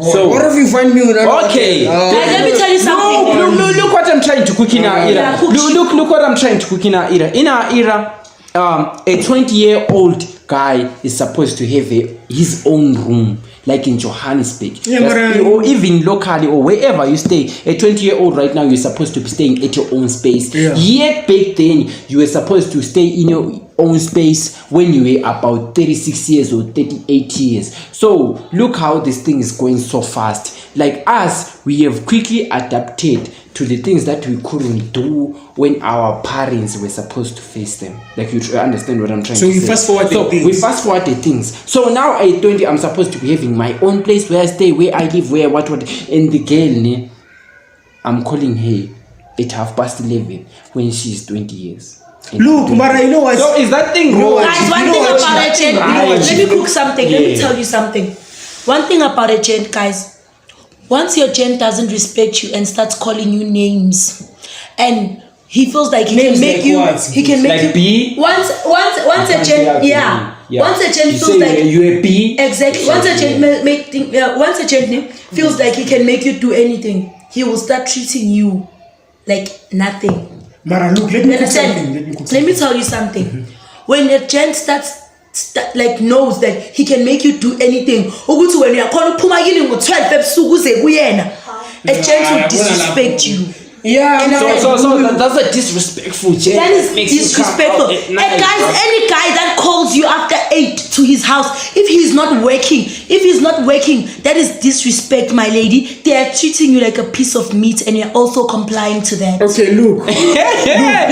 So
what if you find me with
okay.
Guys, let me tell you something.
Look what I'm trying to cook in our era.
Yeah, cook
Look what I'm trying to cook in our era. In our era, a 20-year-old guy is supposed to have his own room, like in Johannesburg.
Yeah, but,
or even locally or wherever you stay. A 20-year-old right now, you're supposed to be staying at your own space.
Yeah.
Yet back then, you were supposed to stay in your own space when you were about 36 years or 38 years. So look how this thing is going so fast. Like us, we have quickly adapted to the things that we couldn't do when our parents were supposed to face them. Like you understand what I'm trying
So
to
you
say.
fast forward the
So
things.
we fast forward the things. So now at 20, I'm supposed to be having my own place where I stay, where I live, where what. And the girl, ne, I'm calling her at 11:30 when she's 20 years.
look, Mara, you know what?
So is that thing
No,
wrong?
Guys, one
You know
thing
what,
about a
Chief?
gent,
You know what,
let me
Chief?
cook something. Let me
Yeah.
tell you something. One thing about a gent, guys, once your gent doesn't respect you and starts calling you names, and he feels like he
Names
can make
like
you,
what?
he can make
Like
you.
B?
Once a gent, yeah. Once a gent
You
feels
say
like
you a B.
exactly. Once a gent once a gent feels like he can make you do anything, he will start treating you like nothing.
Mara, look, let
You
me cook something.
understand?
Let me cook
Let
something.
me tell you something. When a gent like knows that he can make you do anything, ukuthi when uyakhona ukuphuma kini ngo-12 ebusuku uze kuyena, a gent will disrespect you.
Yeah,
And
So that's a disrespectful gent.
That is
Makes you come
disrespectful.
out at
And
night.
guys, any guy that calls you after 8 to his house, if he's not working, that is disrespect, my lady. They are treating you like a piece of meat, and you're also complying to that.
okay, look.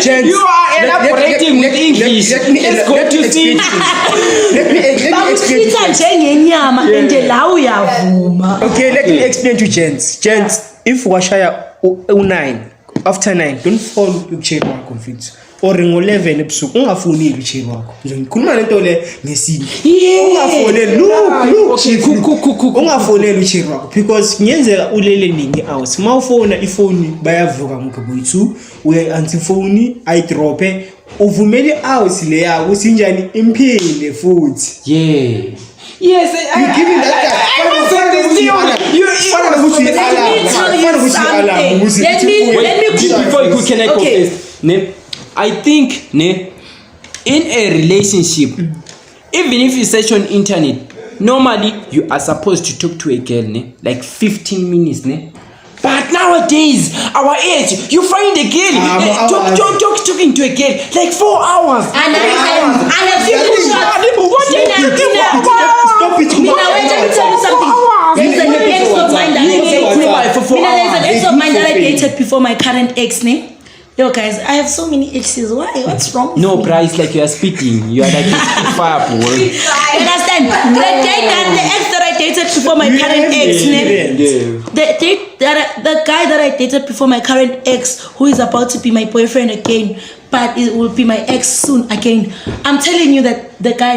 Gents,
You are elaborating with English. Let's go to see.
Let me explain
Bakutreat-a
to
njengenyama and la uyavuma.
Okay, let me explain to gents. Gents, if washaya u9 after 9, don't fall ukucheri wakho mfethu. Or ngo11 ebusuku ungafoneli ucheru wakho. Ngikhuluma lento le ngesini. Ungafoneli. Look,
Okay, cook.
ungafoneli ucheru wakho because kungenzeka ulele nini hours. Mawufona ifoni bayavuka ngobuyithu, uye anti phone ayidrope. Uvumele hours le yakho sinjani imphile futhi.
Yeah. Yes,
You give him that guy.
I said this to you.
Let me
Before you cook, can I go
Okay.
first? Ne? I think in a relationship, even if you search on internet, normally you are supposed to talk to a girl, ne? Like 15 minutes, ne? But nowadays, our age, you find a girl, talking to a girl like 4 hours.
And a few
Stop it.
Mina, wait, let me tell you something. There's an ex of mine that I dated before my current ex, ne? Yo guys, I have so many exes. Why? What's wrong?
No, Bryce, like you are speaking. You are like a fire boy.
You understand? The ex that I dated before my current ex, the guy that I dated before my current ex, who is about to be my boyfriend again, but it will be my ex soon again. I'm telling you that the guy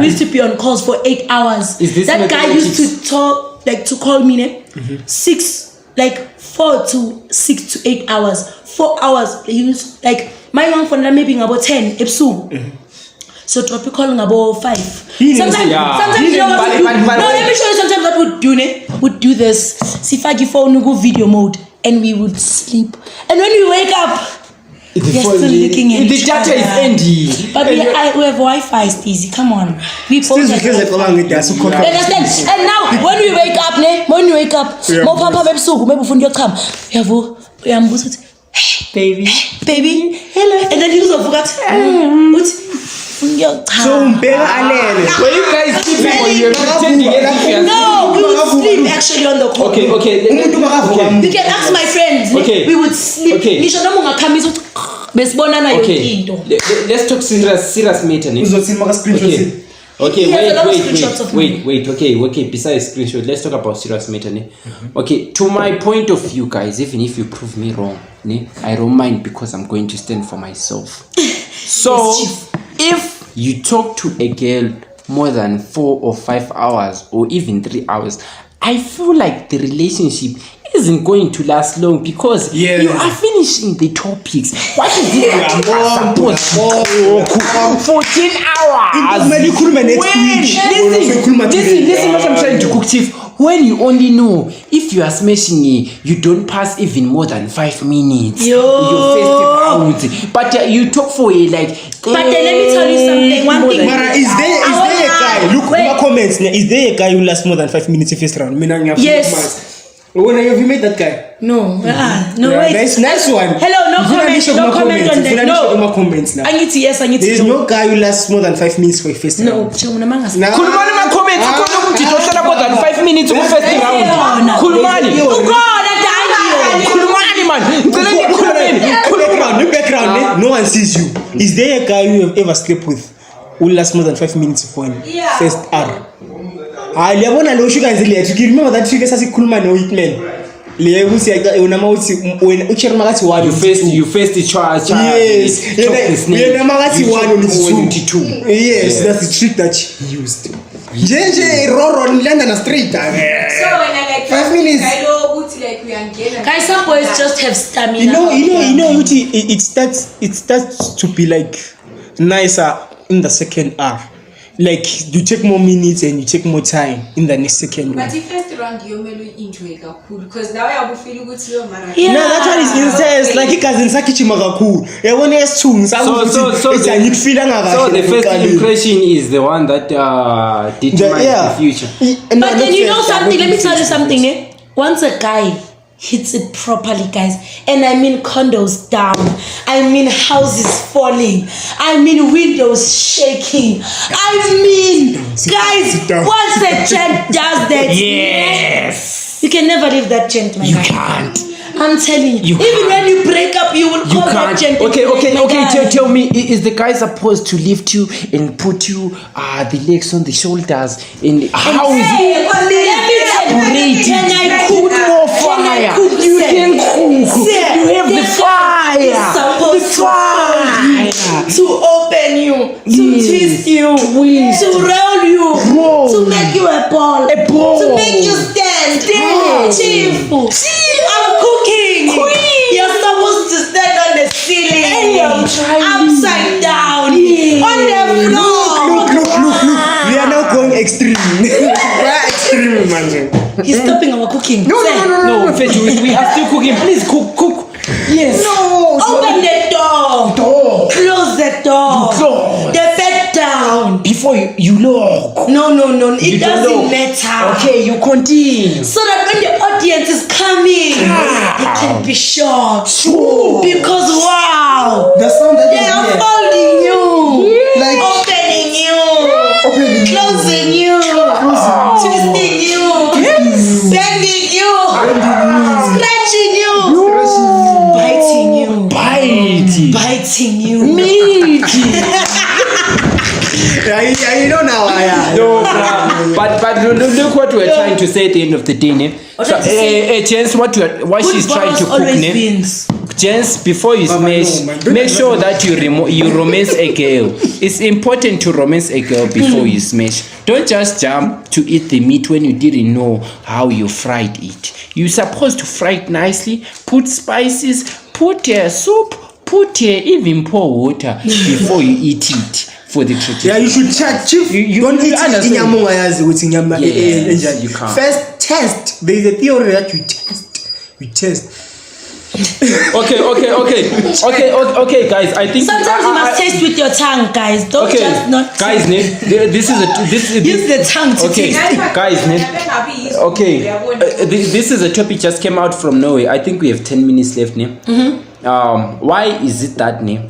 used to be on calls for 8 hours.
Is this
that guy used to talk, like to call me, 4 to 6 to 8 hours. 4 hours. He used like my young phone maybe about 10 episode. So drop you calling about 5. Sometimes you know what we do. No, let me show you sometimes what would do this. Sifagi phone go video mode and we would sleep. And when we wake up, you're still looking at
the data is ending.
But we have Wi-Fi, Steezy. Come on. We both understand. And now when we wake up, more papa episode, maybe phone you come. We have baby, hello. And then he was forgot.
So better alene.
Were you guys sleeping or you were pretending?
No, we would sleep actually on the call.
Okay.
You can ask my friends.
Okay.
We would sleep.
Okay. Let's talk serious matter. Okay, wait. Okay, besides screenshot, let's talk about serious matter. Okay, to my point of view, guys, even if you prove me wrong, I don't mind because I'm going to stand for myself. So, if you talk to a girl more than 4 or 5 hours or even 3 hours, I feel like the relationship isn't going to last long because you are finishing the topics. What is it that you are supposed to 14 hours? Listen what I'm trying to cook, Chief. When you only know if you are smashing it, you don't pass even more than 5 minutes. Your first round. But you talk for it like.
But then let me tell you something. One thing.
Mara, is there a guy? Look in my comments. Is there a guy who lasts more than 5 minutes in first round?
Yes.
When have you met that guy?
No. No,
yeah,
wait.
Nice one.
Hello, no comment on that. No.
Comments now.
I need to yes, I need to.
There is no guy who lasts more than 5 minutes for a first round.
No,
Kulmani ma comments ukona more than 5 minutes for first round. Kulmani man.
Background. No one sees you. Is there a guy you have ever slept with who lasts more than 5 minutes for first hour? You remember that figure says Kulman or Hitman?
You faced the charge.
Yes. Yes, that's the trick that she used. JJ Roro in London Street.
So when I like
5 minutes.
Guys, some boys just have stamina.
You know, it starts to be like nicer in the second hour. Like you take more minutes and you take more time in the next second one.
But if first round you may enjoy cool because now I will feel good to your man.
No, that one is intense. Like it doesn't sakichi magaku. So
the first impression is the one that determines the future.
But then you know something. Let me tell you something. Once a guy hits it properly, guys, and I mean condos down, I mean houses falling, I mean windows shaking, I mean guys, once the gent does that,
yes,
you can never leave that gent, my guy.
Can't.
I'm telling you, even when you break up, you will call that gent.
Okay. Tell me, is the guy supposed to lift you and put you the legs on the shoulders? How is it?
Can I cook
more fire? You can cook. You have the fire. The fire
to open you, to twist you, to roll you, to make you a ball, to make you stand. Chief, I'm cooking. You're supposed to stand on the ceiling, upside down, on the floor.
Look. We are now going extreme. Extreme, man.
He's stopping our cooking.
No. We are still cooking. Please cook. Yes.
No. Open the door. Close the door. The bed down.
before you look.
No, it
You don't
doesn't
look.
matter.
Okay, you continue.
So that when the audience is coming, they can be shocked.
Sure.
Because wow,
The sound that
they
is
are
here.
folding you,
Like
opening you,
opening you.
closing you, twisting you, bending you, scratching you, biting you, biting you.
You know now.
No, but look what we're trying to say at the end of the day, ne? So, Jens, what she's trying to cook,
always
ne?
wins.
Jens, before you smash,
no, man.
make sure that you romance a girl. It's important to romance a girl before you smash. Don't just jump to eat the meat when you didn't know how you fried it. You're supposed to fry it nicely, put spices, put soup, even pour water before you eat it. For the tradition.
Yeah, you should check. Chief,
You
don't eat
understand.
inyamungayazi with inyama.
Yes, you can't.
First test. There is a theory that you test.
Okay, guys. I think
Sometimes you must taste with your tongue, guys. Don't just not.
guys, this is
Use the tongue to
okay,
taste.
guys, okay. This is a topic just came out from Norway. I think we have 10 minutes left, ne? Why is it that, ne?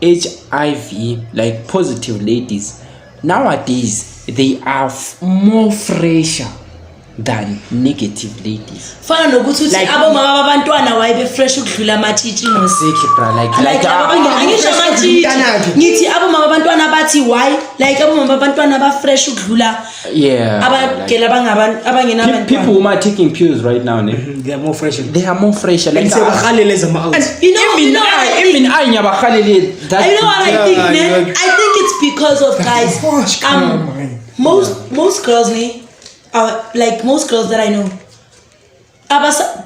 HIV, like positive ladies, nowadays they are more fresher than negative ladies.
Fana nokuthi uthi abomama babantwana wayibe fresh ukudlula amatshitshi ngosi.
Sick, bro.
Like angisho amatshitshi. Ngithi abomama babantwana bathi why? Like abomama babantwana ba fresh ukudlula.
Yeah.
Abagela bangabantu abangena abantwana.
People who are taking pills right now, ne?
They are more fresh.
They are more fresher. Like
You know what I think?
that.
You know what I think, man? I think it's because of guys. Most girls, ne? Like most girls that I know,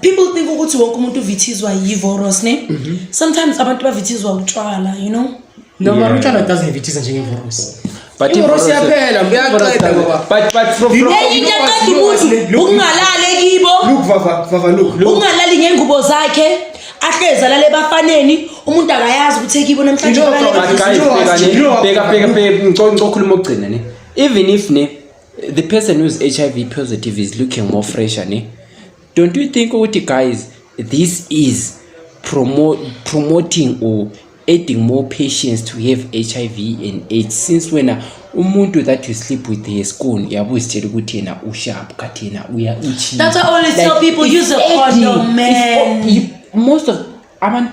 people think ukuthi wonke umuntu uvithizwa yivoros, ne? Sometimes abantu bavithizwa utshwala, you know?
No, but utshwala doesn't have it njengevoros.
But
ivoros yaphela, ngiyaqeda ngoba.
But from
Yaqeda umuntu ukungalale kibo.
Look, Vava, look.
Ukungalali ngengubo zakhe. Ahleza lale bafaneni umuntu akayazi ukuthi ekibo namhlanje
guys, even if ne the person who's HIV positive is looking more fresher, ne? Don't you think, guys, this is promoting or adding more patients to have HIV and AIDS? Since when umuntu that you sleep with his scone, yabusitshela ukuthi yena usharp kathi yena uya uchi.
That's why I always tell people use a condom, man.
Most of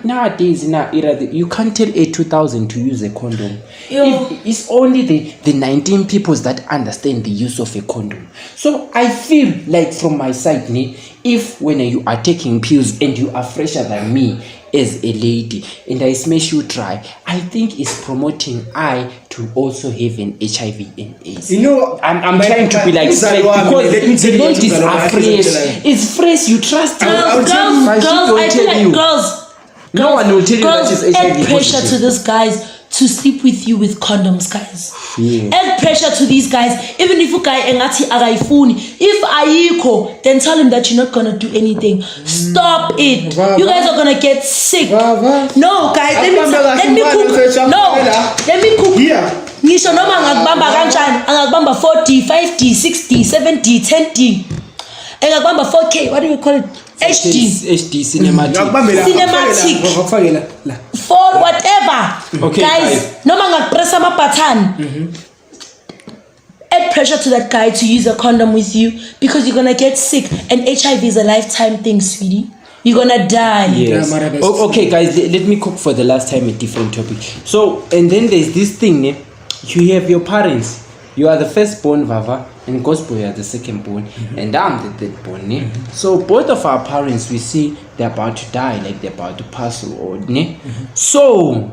nowadays in our era, you can't tell a 2000 to use a condom. It's only the 19 people that understand the use of a condom. So I feel like from my side, if when you are taking pills and you are fresher than me as a lady and I smash you dry, I think it's promoting I to also have an HIV and AIDS.
You know,
I'm trying to be like straight because the ladies are fresh. It's fresh, you trust me.
Girls, I feel like girls.
No one will tell you that is HIV
add pressure
positive.
to these guys to sleep with you with condoms, guys.
Yeah.
Add pressure to these guys. Even if you guy engati agaifuni, if ayiko, then tell him that you're not gonna do anything. Stop it. You guys are gonna get sick. No, guys, let me cook. No, let me cook.
Here.
Ngisho noma ngakubamba kanjani, angakubamba 40, 50, 60, 70, 10. Engakubamba 4K, what do you call it?
HD cinematic.
For whatever.
Okay,
guys, no man press my button. Add pressure to that guy to use a condom with you because you're gonna get sick and HIV is a lifetime thing, sweetie. You're gonna die.
Yes. Okay, guys, let me cook for the last time a different topic. So, and then there's this thing, you have your parents. You are the firstborn, Vava, and Gospel, you are the secondborn, and I'm the thirdborn. So both of our parents, we see they're about to die, like they're about to pass away. So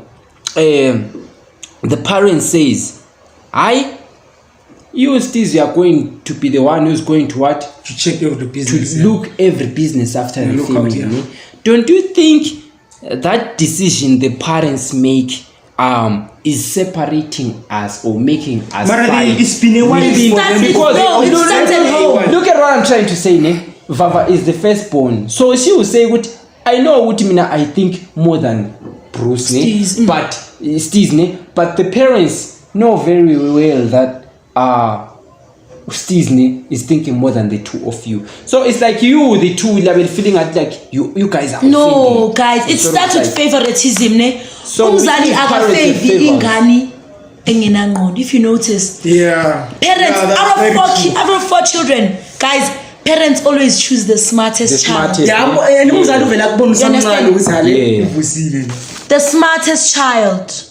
the parent says, you Steve, you are going to be the one who's going to what?
To check every business.
To look every business after the family. Don't you think that decision the parents make is separating us or making us fight?
It's been a while
look at what I'm trying to say, Vava is the firstborn, so she will say, I know what I think more than Bruce, but the parents know very well that Disney is thinking more than the two of you. So it's like you, the two, level feeling like you guys are.
No,
offending.
guys, it starts with favoritism, ne?
So
Umzali akafavor ingane engenangqondo. If you notice, parents out of four children, guys, parents always choose the smartest child. The smartest child.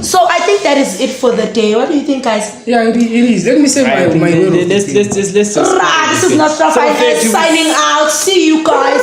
So I think that is it for the day. What do you think, guys?
Yeah, it is. Let me say my word.
Let's just
This is not stuff. Signing out. See you guys.